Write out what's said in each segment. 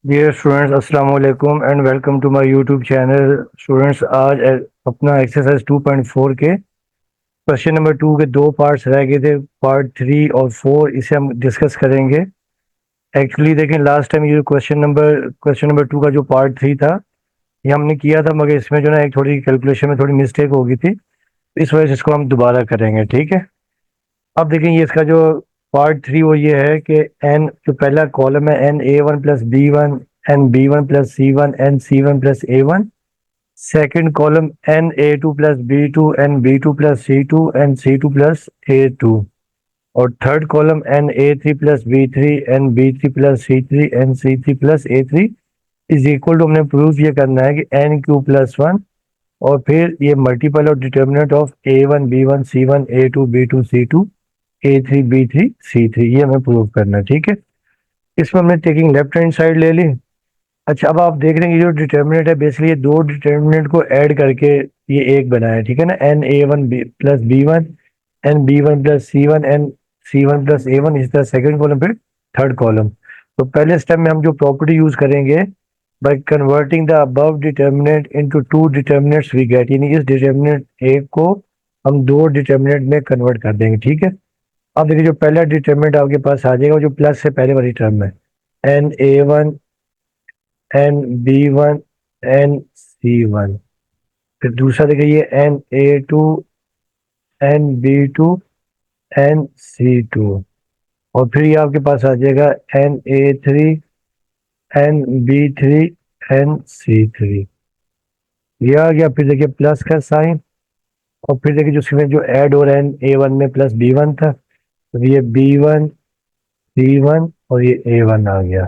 Dear students, अस्सलाम वालेकुम and welcome to my YouTube channel. Students, आज अपना एक्सरसाइज 2.4 के क्वेश्चन नंबर 2 के दो पार्ट्स रह गए थे। पार्ट 3 और 4 इसे हम डिस्कस करेंगे। एक्चुअली देखें, लास्ट टाइम ये क्वेश्चन नंबर 2 का जो पार्ट 3 था, ये हमने किया था, मगर इसमें जो ना एक थोड़ी कैलकुलेशन में थोड़ी मिस्टेक हो गई थी। इस वजह से इसको हम दोबारा करेंगे, ठीक है। अब देखें, ये इसका जो पार्ट 3 वो ये है कि एन जो पहला कॉलम है, n a1 + b1, n b1 + c1, n c1 + a1। Second column n a2 + b2, n b2 + c2, n c2 + a2। और third column n a3 + b3, n b3 + c3, n c3 + a3 is equal to, हमने proof ये करना है कि n³ + 1 और फिर ये multiple और determinant of a1 b1 c1 a2 b2 c2 a3 b3 c3, ये हमें प्रूव करना है, ठीक है। इसमें हमने टेकिंग लेफ्ट हैंड साइड ले ली। अच्छा, अब आप देख रहे हैं, ये जो डिटर्मिनेंट है, बेसिकली ये दो डिटर्मिनेंट को ऐड करके ये एक बना है, ठीक है ना। n a1 + b1, n b1 + c1, n c1 + a1, इसी तरह सेकंड कॉलम, फिर थर्ड कॉलम। तो पहले स्टेप में हम जो प्रॉपर्टी यूज करेंगे, by converting the above determinant into two determinants we get, यानी इस डिटर्मिनेंट एक को हम दो डिटर्मिनेंट में कन्वर्ट कर देंगे, ठीक है। अब देखिए, जो पहला डिटर्मिनेंट आपके पास आ जाएगा, वो जो प्लस से पहले वाली टर्म है, n a1, n b1, n c1। फिर दूसरा देखिए, ये n a2, n b2, n c2। और फिर ये आपके पास आ जाएगा n a3, n b3, n c3। ये आ गया। फिर देखिए प्लस का साइन, और फिर देखिए जो इसमें जो ऐड हो रहा है n a1 में +b1 था, तो ये b1, c1 और ये a1 आ गया।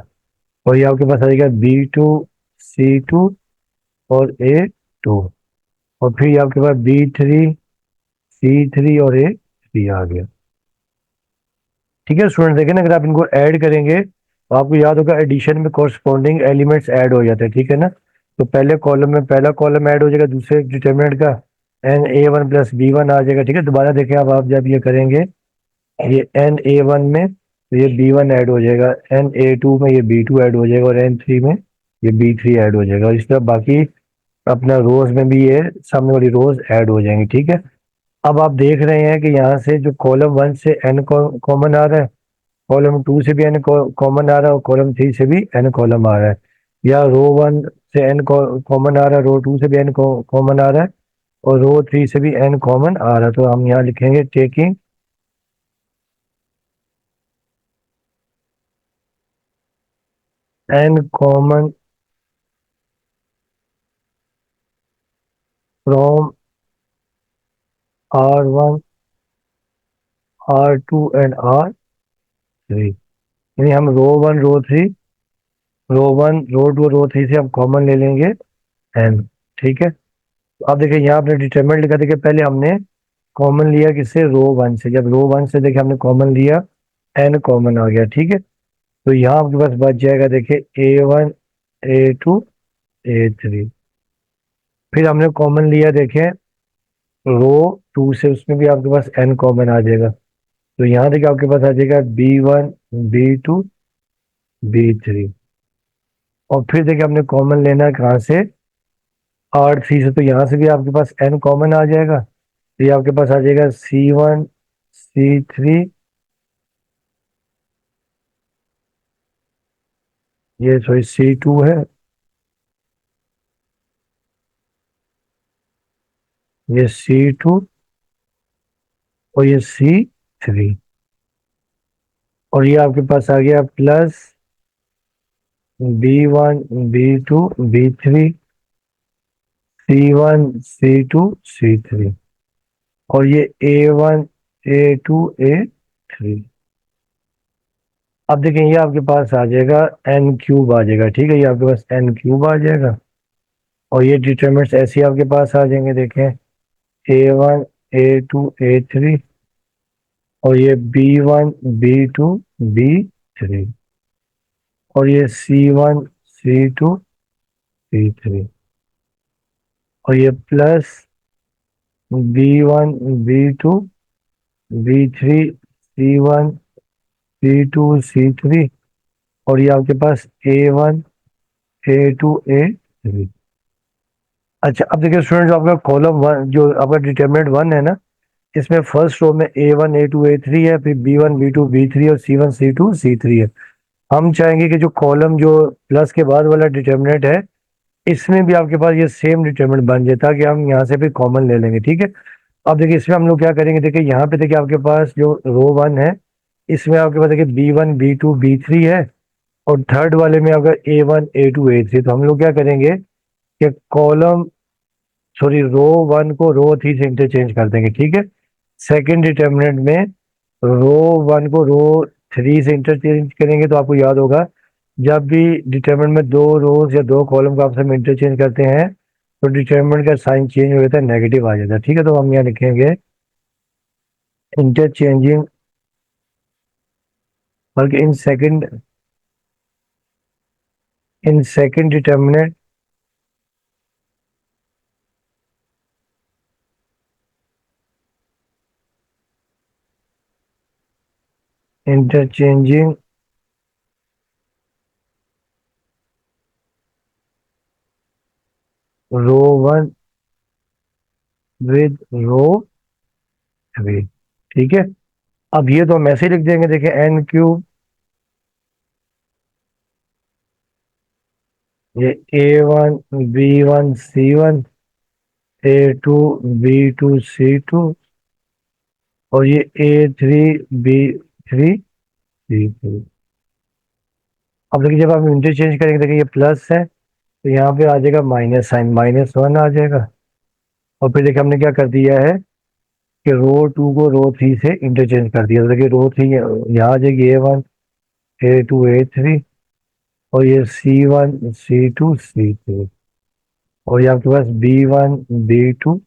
और ये आपके पास आ जाएगा b2, c2 और a2। और फिर ये आपके पास b3, c3 और a3 आ गया, ठीक है। स्टूडेंट देखें ना, अगर आप इनको ऐड करेंगे तो आपको याद होगा एडिशन में कोरस्पॉन्डिंग एलिमेंट्स ऐड हो जाते हैं, ठीक है ना। तो पहले कॉलम में पहला कॉलम ऐड हो जाएगा दूसरे डिटर्मिनेंट का, n a1 + b1 आ जाएगा, ठीक है। दोबारा देखें, अब आप जब ये करेंगे, ये n a1 में तो ये b1 ऐड हो जाएगा, n a2 में ये b2 ऐड हो जाएगा, और n3 में ये b3 ऐड हो जाएगा। और इस तरह बाकी अपना रोज में भी ये सामने वाली रोज ऐड हो जाएंगी, ठीक है। अब आप देख रहे हैं कि यहाँ से जो कॉलम 1 से n कॉमन आ रहा है, कॉलम 2 से भी n कॉमन आ रहा है, और कॉलम 3 से भी n कॉलम आ रहा है। या रो 1 से n कॉमन आ रहा है, रो 2 से भी n कॉमन आ रहा है, और रो 3 से भी n कॉमन आ रहा है। तो हम यहाँ लिखेंगे taking n common from r1, r2 and r3। यानी हम रो 1 रो 2 रो 3 से हम कॉमन ले लेंगे n, ठीक है। तो अब देखिए, यहाँ आपने डिटरमिनेंट लिखा, देखिए पहले हमने कॉमन लिया किससे, रो 1 से। जब रो 1 से देखिए हमने कॉमन लिया, n कॉमन आ गया, ठीक है। तो यहाँ आपके पास बच जाएगा, देखिए a1, a2, a3। फिर हमने कॉमन लिया, देखें रो 2 से, उसमें भी आपके पास n कॉमन आ जाएगा। तो यहाँ देखिए आपके पास आ जाएगा b1, b2, b3। और फिर देखिए हमने कॉमन लेना है कहाँ से, r3 से। तो यहाँ से भी आपके पास n कॉमन आ जाएगा, तो ये आपके पास आ जाएगा c1, c3, ये सॉरी c2 है, ये c2 और ये c3। और ये आपके पास आ गया plus b1, b2, b3, c1, c2, c3। और ये a1, a2, a3। अब देखें, ये आपके पास आ जाएगा n³ आ जाएगा, ठीक है। ये आपके पास n³ आ जाएगा। और ये डिटरमिनेंट्स ऐसे ही आपके पास आ जाएंगे, देखें a1, a2, a3। और ये b1, b2, b3। और ये c1, c2, c3। और ये plus b1, b2, b3, c1, c2, c3। और ये आपके पास a1, A2A3। अच्छा अब देखिए स्टूडेंट, जो आपका कॉलम वन, जो आपका डिटर्मिनेंट वन है ना, इसमें फर्स्ट रो में A1 A2 A3 है, फिर B1 B2 B3 और C1 C2 C3 है। हम चाहेंगे कि जो कॉलम जो प्लस के बाद वाला डिटर्मिनेंट है, इसमें भी आपके पास ये सेम डिटर्मिनेंट बन जाए, ताकि हम यहाँ से भी कॉमन ले लेंगे। ठीक है। अब देखिए इसमें हम लोग क्या करेंगे, देखिए यहाँ पे देखिए आपके पास जो रो वन है, इसमें आपके पास देखिए B1 B2 B3 है, और थर्ड वाले में अगर A1 A2 A3। तो हम लोग क्या करेंगे कि कॉलम, सॉरी, रो वन को रो थ्री से इंटरचेंज कर देंगे। ठीक है। सेकंड डिटर्मिनेंट में रो वन को रो थ्री से इंटरचेंज करेंगे, तो आपको याद होगा जब भी डिटर्मिनेंट में दो रोज या दो कॉलम को आपस में इंटरचेंज करते हैं, तो डिटर्मिनेंट का साइन चेंज हो जाता है, नेगेटिव आ जाता है। ठीक है। तो हम यहाँ लिखेंगे इंटरचेंजिंग, बल्कि in second determinant interchanging row one with row three. ठीक है। अब ये तो हम ऐसे ही लिख देंगे, देखिए N3, ये A1 B1 C1 A2 B2 C2 और ये A3 B3 C3। अब देखिए जब आप इंटरचेंज करेंगे, देखिए ये प्लस है, तो यहाँ पे आ जाएगा माइनस साइन, -1 आ जाएगा। और फिर देखिए हमने क्या कर दिया है कि रो टू को रो थ्री से इंटरचेंज कर दिया। तो देखिए रो थ्री यहाँ आ जाएगी A1 A2 A3, और ये C1 C2 C3, और ये आपके पास B1 B2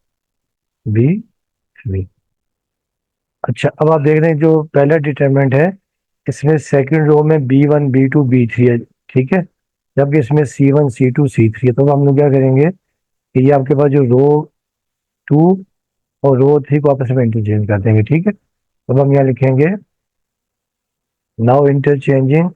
B3। अच्छा अब आप देख रहे हैं जो पहला डिटरमिनेंट है, इसमें सेकंड रो में B1 B2 B3 है। ठीक है। जबकि इसमें C1 C2 C3 है। तो हम लोग क्या करेंगे कि ये आपके पास जो रो टू और रो थ्री को आपस में इंटरचेंज कर देंगे। ठीक है। तो हम यहाँ लिखेंगे now interchanging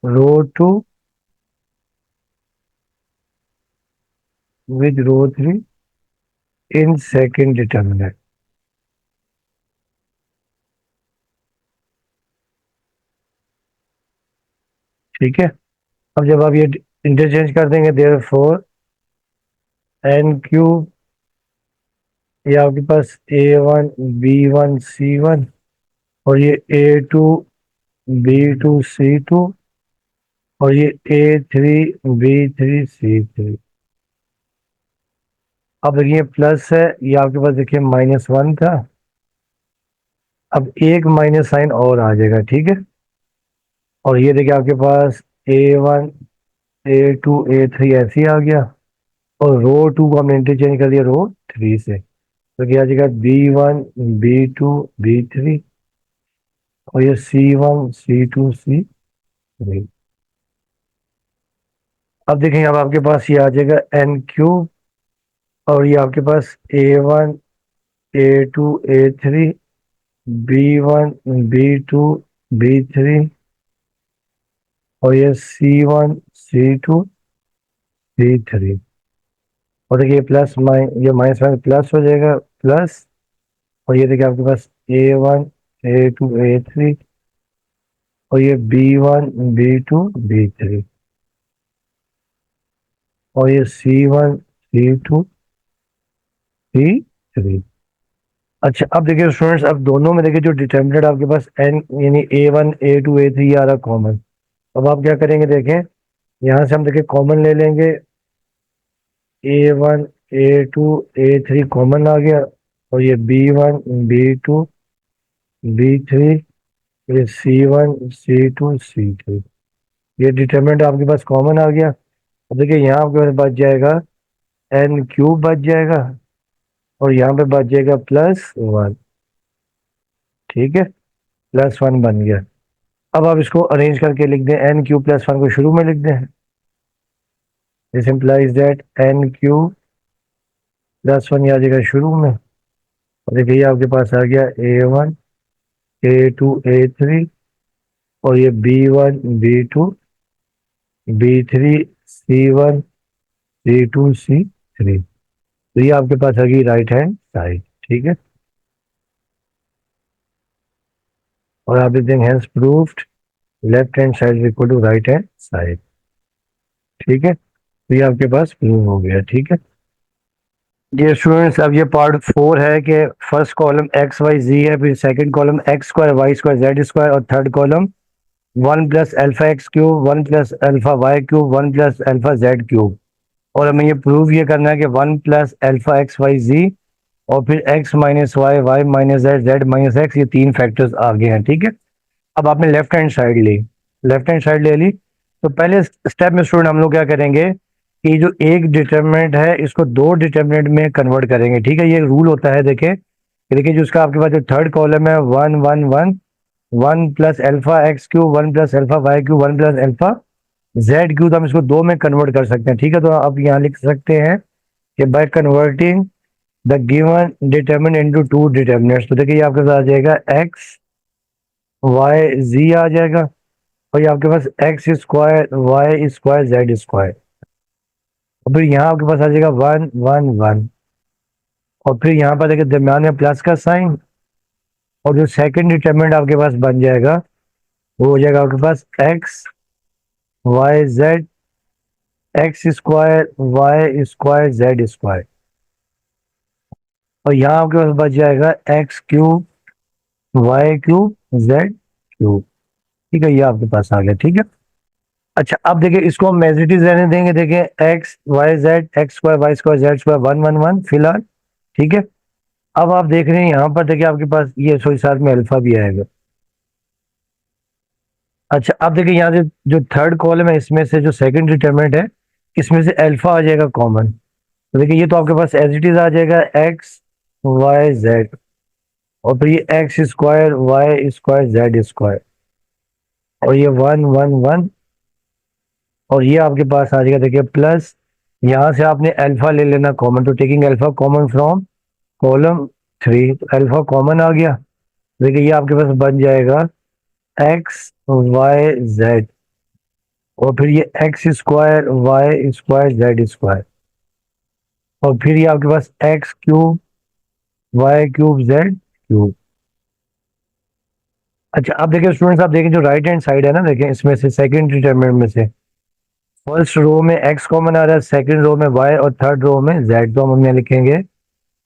row two with row three in second determinant. ठीक है। अब जब आप ये इंटरचेंज कर देंगे, देयर फोर N3, ये आपके पास A1 B1 C1 और ये A2 B2 C2 और ये A3 B3 C3। अब देखिए प्लस है, ये आपके पास देखिए -1 था, अब एक माइनस साइन और आ जाएगा। ठीक है। और ये देखिए आपके पास A1 A2 A3 ऐसे ही आ गया, और रो टू को हमने इंटरचेंज कर दिया रो थ्री से। तो क्या आ जाएगा B1 B2 B3 और ये C1 C2 C3। अब देखेंगे, अब आपके पास ये आ जाएगा N3, और ये आपके पास A1 A2 A3 B1 B2 B3 और ये C1 C2 C3। और देखिए प्लस ये माइनस माइनस प्लस हो जाएगा, प्लस। और ये देखिए आपके पास A1 A2 A3 और ये B1 B2 B3 और ये C1 C2 C3। अच्छा अब देखिए स्टूडेंट्स, अब दोनों में देखिए जो डिटर्मिनेंट आपके पास n यानी A1 A2 A3 आ रहा कॉमन। अब आप क्या करेंगे, देखें यहाँ से हम देखिए कॉमन ले लेंगे, A1 A2 A3 कॉमन आ गया, और ये B1 B2 B3, ये C1 C2 C3। ये डिटर्मिनेंट आपके पास कॉमन आ गया। अब देखिए यहाँ आपके पास बच जाएगा N3 बच जाएगा, और यहाँ पे बच जाएगा +1। ठीक है। +1 बन गया। अब आप इसको अरेंज करके लिख दें, N3 +1 को शुरू में लिख दें। दिस इम्प्लाइज दैट N3 +1 आ जाएगा शुरू में, और देखिए ये आपके पास आ गया A1 A2 A3, और ये B1 B2 B3 C1 C2 C3। तो ये आपके पास आ गई राइट हैंड साइड, ठीक है। और आप लिखते हैं hence proved left hand side is equal to right hand side, ठीक है। तो ये आपके पास प्रूव हो गया, ठीक है। ये स्टूडेंट्स अब ये पार्ट 4 है कि first column X Y Z है, फिर second column X square Y square Z square, और third column 1 + alpha x³ 1 + alpha y³ 1 + alpha z³। और हमें ये प्रूव ये करना है कि 1 + अल्फा x y z और फिर x - y y - z z - x, ये तीन फैक्टर्स आगे हैं, ठीक है। अब आपने लेफ्ट हैंड साइड ली, लेफ्ट हैंड साइड ले ली, तो पहले स्टेप में स्टूडेंट हम लोग क्या करेंगे कि जो एक डिटर्मिनेंट है इसको दो डिटर्मिनेंट में कन्वर्ट करेंगे, ठीक है। ये रूल होता है, देखिए देखिए जो उसका आपके पास जो थर्ड कॉलम है 1 1 1 1 + alpha x³ 1 + alpha y³ 1 + alpha z³, तो हम इसको दो में कन्वर्ट कर सकते हैं, ठीक है। तो आप यहाँ लिख सकते हैं कि bye converting the given determinant into two determinants, तो देखिए ये आपके पास आ जाएगा x y z आ जाएगा, और ये आपके पास x² y² z², और फिर यहाँ आपके पास आ जाएगा 1 1 1, और फिर यहाँ पर देखिए दरम्यान में प्लस का साइन, और जो सेकंड डिटर्मिनेंट आपके पास बन जाएगा वो हो जाएगा आपके पास x y z x² y² z², और यहाँ आपके पास बच जाएगा x³ y³ z³, ठीक है। ये आपके पास आ गया, ठीक है। अच्छा अब देखिए इसको हम एज रहने देंगे, देखिए x y z x² y² z² 1 1 1 फिलहाल, ठीक है। अब आप देख रहे हैं यहाँ पर देखिए आपके पास ये सॉरी साथ में अल्फा भी आएगा। अच्छा अब देखिए यहाँ से जो थर्ड कॉलम है इसमें से जो सेकंड डिटरमिनेंट है इसमें से अल्फा आ जाएगा कॉमन, तो देखिए ये तो आपके पास एज आ जाएगा x y z, और फिर ये x² y² z², और ये 1 1 1, और ये आपके पास आ जाएगा देखिए प्लस, यहाँ से आपने अल्फा ले लेना कॉमन, तो taking alpha common from column 3, तो अल्फा कॉमन आ गया। देखिए ये आपके पास बन जाएगा x y z, और फिर ये x² y² z², और फिर ये आपके पास x³ y³ z³। अच्छा अब देखिए स्टूडेंट्स, आप देखें जो राइट हैंड साइड है ना, देखें इसमें से सेकंड डिटरमिनेंट में से फर्स्ट रो में x कॉमन आ रहा है, सेकंड रो में y और थर्ड रो में z, तो हम लिखेंगे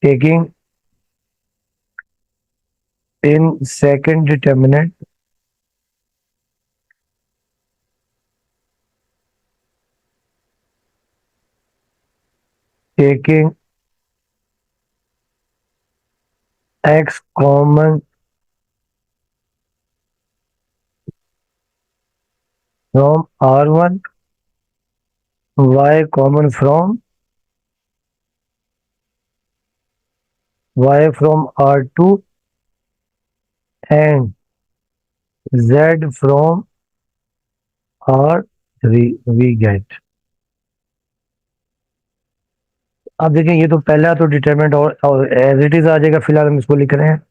taking in second determinant taking x common from R1 y common from y from R2 and z from R3 we get. अब देखें ये तो पहला तो डिटरमिनेंट और एज इट इज आ जाएगा, फिलहाल हम इसको लिख रहे हैं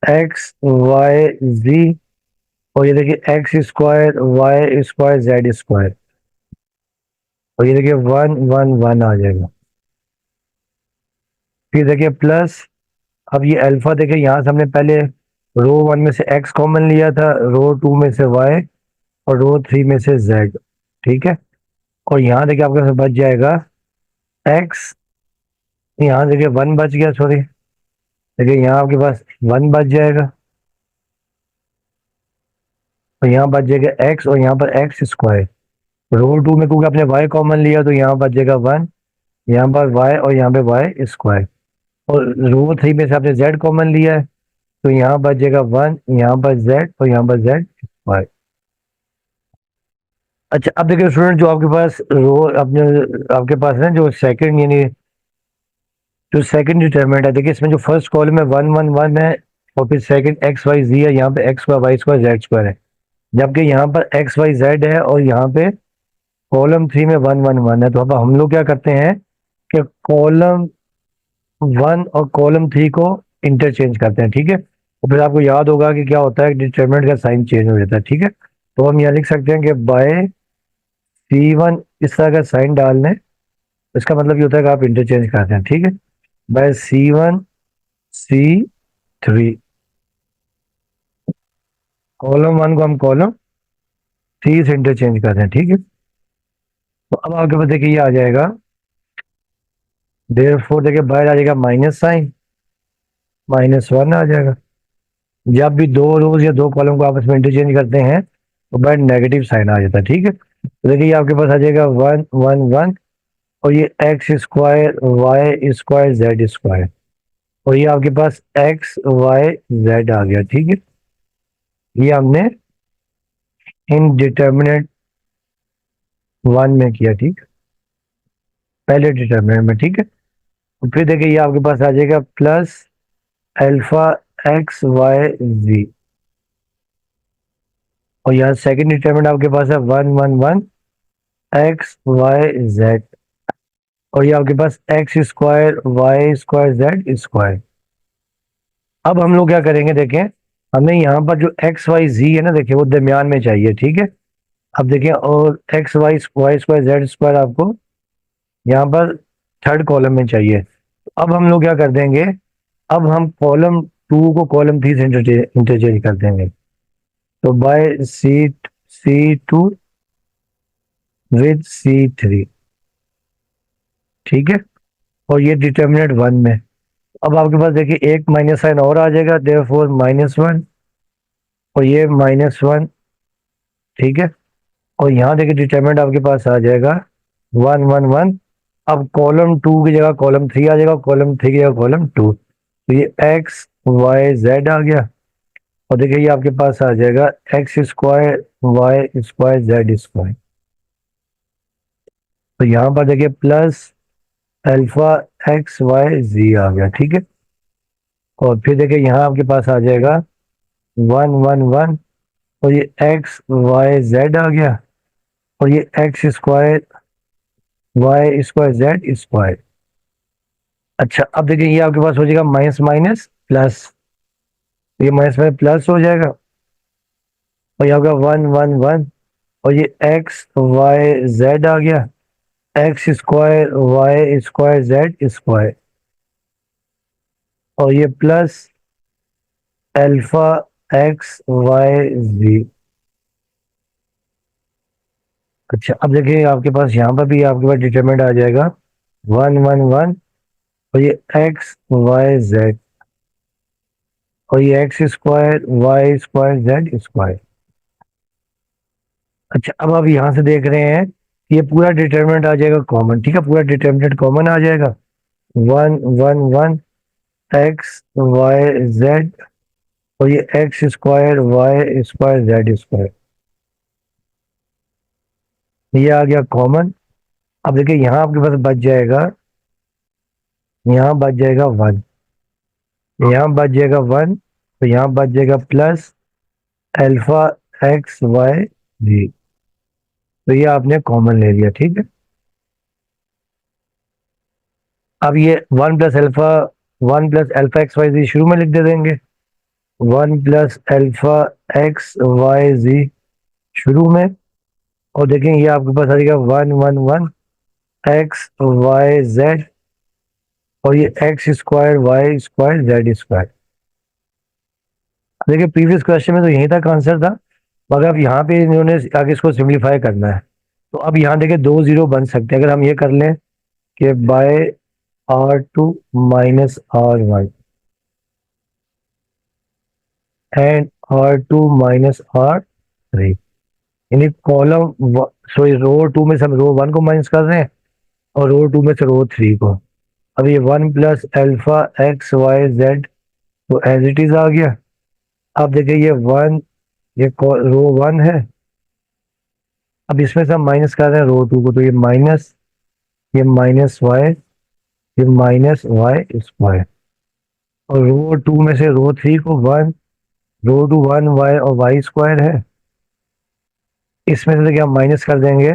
x y z, और ये देखिए x² y² z², और ये देखिए 1 1 1 आ जाएगा। फिर देखिए प्लस, अब ये अल्फा देखिए यहाँ से हमने पहले रो 1 में से x कॉमन लिया था, रो 2 में से y और रो 3 में से z, ठीक है। और यहाँ देखिए आपके पास बच जाएगा x, यहाँ देखिए 1 बच गया, सॉरी देखिए यहाँ आपके पास 1 बच जाएगा, और यहाँ बच जाएगा x, और यहाँ पर x²। रो 2 में क्योंकि आपने y कॉमन लिया तो यहाँ बच जाएगा 1, यहाँ पर y और यहाँ पे y², और रो 3 में से आपने z कॉमन लिया है तो यहाँ बच जाएगा 1, यहाँ पर z और यहाँ पर z²। अच्छा अब देखिए स्टूडेंट, जो आपके पास रो अपने आपके पास है जो सेकंड यानी जो सेकंड डिटरमिनेंट है, देखिए इसमें जो फर्स्ट कॉलम में 1 1 1 है, और फिर सेकंड x y z है, यहाँ पे x² y² z² है, जबकि यहाँ पर x y z है और यहाँ पे कॉलम 3 में 1 1 1 है। तो अब हम लोग क्या करते हैं कि कॉलम 1 और कॉलम 3 को इंटरचेंज करते हैं, ठीक है। और फिर आपको याद होगा कि क्या होता है, डिटरमिनेंट का साइन चेंज हो जाता है, ठीक है। तो हम यहाँ लिख सकते हैं कि बाय C1 इस तरह का साइन डाल लें, इसका मतलब ये होता है कि आप इंटरचेंज करते हैं, ठीक है। बाय C1 C3, कॉलम 1 को हम कॉलम 3 से इंटरचेंज करते हैं, ठीक है। तो अब आपके पास देखिए ये आ जाएगा, देयरफॉर देखिए बाहर आ जाएगा माइनस साइन, -1 आ जाएगा। जब भी दो रोज या दो कॉलम को आपस में इंटरचेंज करते हैं तो बाहर नेगेटिव साइन आ जाता है, ठीक है। तो देखिए ये आपके पास आ जाएगा 1 1 1, और ये x square Y square Z square, और ये आपके पास एक्स वाई जेड आ गया, ठीक है। ये हमने इनडिटर्मिनेट 1 में किया, ठीक, पहले डिटर्मिनेंट में, ठीक है। तो फिर देखिए ये आपके पास आ जाएगा प्लस अल्फा एक्स वाई जी, और यहाँ सेकंड डिटर्मिनेंट आपके पास है 1 1 1 एक्स वाई जेड, और ये आपके पास X square Y square Z square. अब हम लोग क्या करेंगे, देखें, हमें यहाँ पर जो एक्स वाई जी है ना, देखिए वो दरमियान में चाहिए, ठीक है। अब देखें, और x y y square Z square आपको यहाँ पर थर्ड कॉलम में चाहिए। तो अब हम लोग क्या कर देंगे, अब हम कॉलम 2 को कॉलम 3 से इंटरचेंज कर देंगे। तो बाय C2 विद C3, ठीक है। और ये डिटर्मिनेंट 1 में। अब आपके पास देखिए एक माइनस साइन और आ जाएगा, देयरफॉर -1, और ये -1, ठीक है। और यहाँ देखिए डिटर्मिनेंट आपके पास आ जाएगा 1 1 1। अब कॉलम 2 की जगह कॉलम 3 आ जाएगा, कॉलम 3 की जगह कॉलम 2। तो ये एक्स वाई जेड आ गया, और देखिए ये आपके पास आ जाएगा x square Y square Z square. तो यहाँ पर देखिए plus alpha x Y z आ गया, ठीक है। और फिर देखिए यहाँ आपके पास आ जाएगा 1 1 1, और ये एक्स वाई जेड आ गया, और ये x square Y square Z square. अच्छा, अब देखिए ये आपके पास हो जाएगा माइनस माइनस प्लस, ये माइनस में प्लस हो जाएगा, और यहाँ का 1 1 1, और ये एक्स वाई जेड आ गया, x square Y square Z square, और ये plus alpha x Y z. अच्छा, अब देखिए आपके पास यहाँ पर भी आपके पास डिटरमिनेंट आ जाएगा 1 1 1, और ये एक्स वाई जेड, और ये x square Y square Z square. अच्छा, अब आप यहाँ से देख रहे हैं ये पूरा डिटरमिनेंट आ जाएगा कॉमन, ठीक है, पूरा डिटरमिनेंट कॉमन आ जाएगा 1 1 1 एक्स वाई जेड, और ये x square Y square Z square, ये आ गया कॉमन। अब देखिए यहाँ आपके पास बच जाएगा, यहाँ बच जाएगा 1, यहाँ बच जाएगा 1, तो यहाँ बच जाएगा प्लस अल्फा एक्स वाई जी। तो ये आपने कॉमन ले लिया, ठीक है। अब ये 1 प्लस अल्फा एक्स वाई जी शुरू में लिख दे देंगे, 1 प्लस अल्फा एक्स वाई जी शुरू में, और देखेंगे ये आपके पास आ जाएगा 1 1 1 एक्स वाई जेड, और ये x square Y square Z square. देखिए प्रीवियस क्वेश्चन में तो यही तक आंसर था, मगर अब यहाँ पे इन्होंने आगे इसको सिंप्लीफाई करना है। तो अब यहाँ देखिए 2 जीरो बन सकते हैं, अगर हम ये कर लें कि bye R2 minus R1 and R2 minus R3, यानी कॉलम सॉरी रो 2 में से हम रो 1 को माइनस कर रहे हैं, और रो 2 में से रो 3 को। अब ये 1 plus alpha x y z तो एज इट इज आ गया। अब देखिए ये 1, ये रो 1 है, अब इसमें से हम माइनस कर रहे हैं रो 2 को, तो ये माइनस वाई, ये माइनस वाई स्क्वायर, और रो 2 में से रो 3 को 1, रो 2 1 वाई और वाई स्क्वायर है, इसमें से देखिए हम माइनस कर देंगे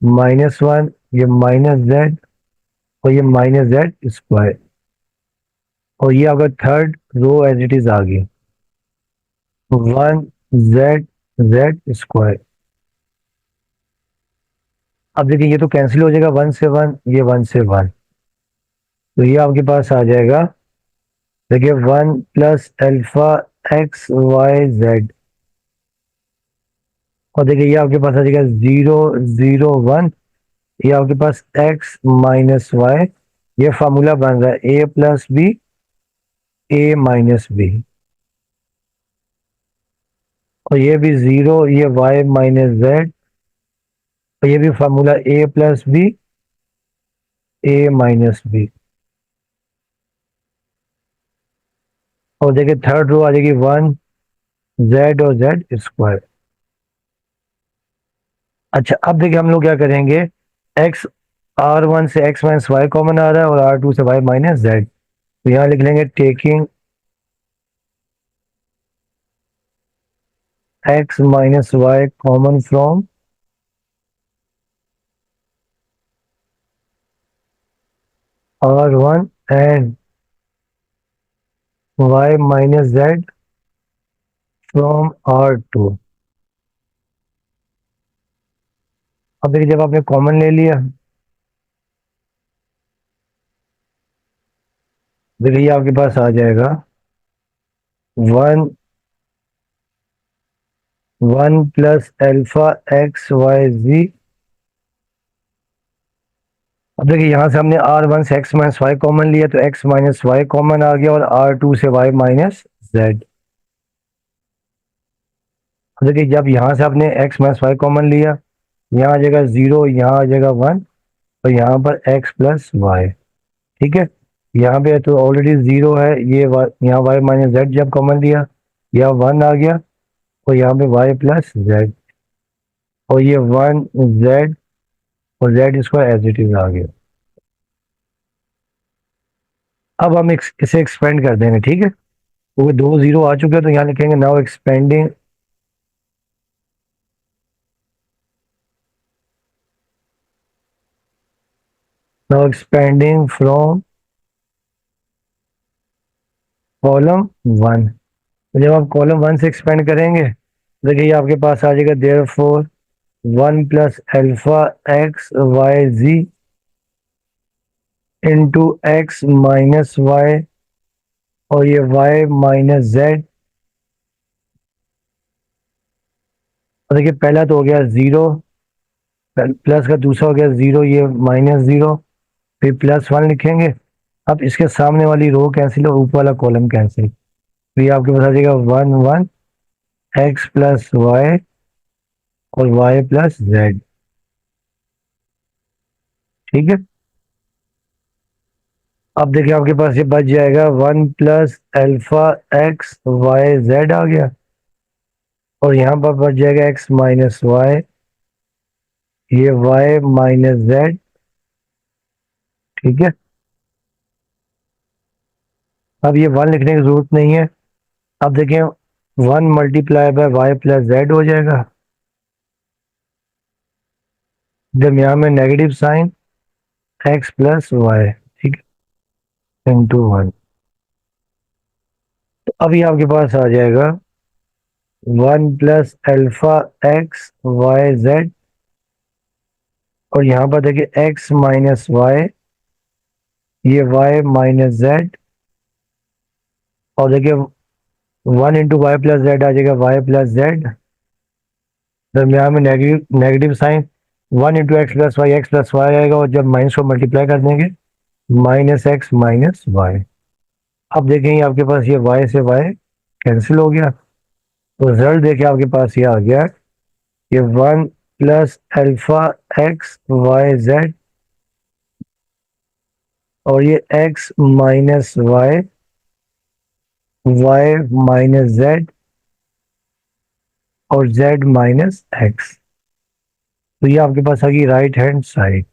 -1, ये माइनस जेड, और ये माइनस जेड स्क्वायर, और ये आपका third row as it is आ गई 1 z अब देखिए ये तो कैंसिल हो जाएगा 1 से 1, ये 1 से 1, तो ये आपके पास आ जाएगा। देखिए 1 + अल्फा x y z, और देखिए ये आपके पास आ जाएगा 0 0 1, ये आपके पास x - y, ये फार्मूला बन रहा है a + b और ये भी 0, ये y - z, और ये भी फार्मूला a + b और देखिए थर्ड रो आ जाएगी 1 z और z²। अच्छा अब देखिए हम लोग क्या करेंगे, x r1 से x - y कॉमन आ रहा है और r2 से y - z, तो यहाँ लिख लेंगे taking x - y common from r1 and y - z from r2। अब देखिए जब आपने कॉमन ले लिया, देखिए ये आपके पास आ जाएगा 1 + अल्फा x y z। अब देखिए यहाँ से हमने r1 से x - y कॉमन लिया तो x - y कॉमन आ गया और r2 से y - z। अब देखिए जब यहाँ से आपने x - y कॉमन लिया, यहाँ आ जाएगा 0, यहाँ आ जाएगा 1 और यहाँ पर x + y। ठीक है, यहाँ पे तो ऑलरेडी 0 है, ये यहाँ y - z जब कॉमन लिया, यहाँ 1 आ गया और यहाँ पे y + z, और ये 1 z और z² एज इट इज आ गया। अब हम इसे एक्सपेंड कर देंगे, ठीक है, क्योंकि 2 0 आ चुके हैं तो यहाँ लिखेंगे नाउ एक्सपेंडिंग फ्रॉम कॉलम 1। जब आप कॉलम 1 से एक्सपेंड करेंगे, देखिए ये आपके पास आ जाएगा therefore 1 + alpha x y z into x - y और ये y - z। और देखिए पहला तो हो गया 0, प्लस का दूसरा हो गया 0, ये -0, फिर +1 लिखेंगे। अब इसके सामने वाली रो कैंसिल और ऊपर वाला कॉलम कैंसिल, तो ये आपके पास आ जाएगा 1 x + y और y + z। ठीक है, अब देखिए आपके पास ये बच जाएगा 1 + अल्फा x y z आ गया और यहाँ पर बच जाएगा x - y, ये y - z। ठीक है, अब ये 1 लिखने की जरूरत नहीं है। अब देखें 1 × y + z हो जाएगा, दरमियान में नेगेटिव साइन x + y, ठीक है, इंटू 1। तो अभी आपके पास आ जाएगा 1 + अल्फा x y z और यहाँ पर देखिए x - y, ये y - z, और देखिए 1 × y + z आ जाएगा y + z, दरमियान में नेगेटिव साइन 1 × x + y आएगा और जब माइनस को मल्टीप्लाई कर देंगे -x - y। अब देखेंगे आपके पास ये y से y कैंसिल हो गया, तो रिजल्ट देखिए आपके पास ये आ गया, ये 1 + अल्फा x y z और ये x - y z और z - x, तो ये आपके पास आ गई right hand side.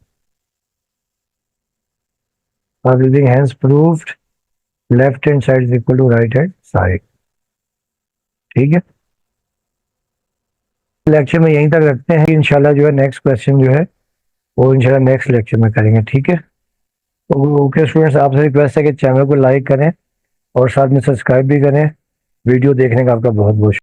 Everything has proved left hand side is equal to right hand side. ठीक है, लेक्चर में यहीं तक रखते हैं, इंशाल्लाह जो है नेक्स्ट क्वेश्चन जो है वो इंशाल्लाह नेक्स्ट लेक्चर में करेंगे। ठीक है, तो ओके स्टूडेंट्स, आपसे रिक्वेस्ट है कि चैनल को लाइक करें, और साथ में सब्सक्राइब भी करें। वीडियो देखने का आपका बहुत बहुत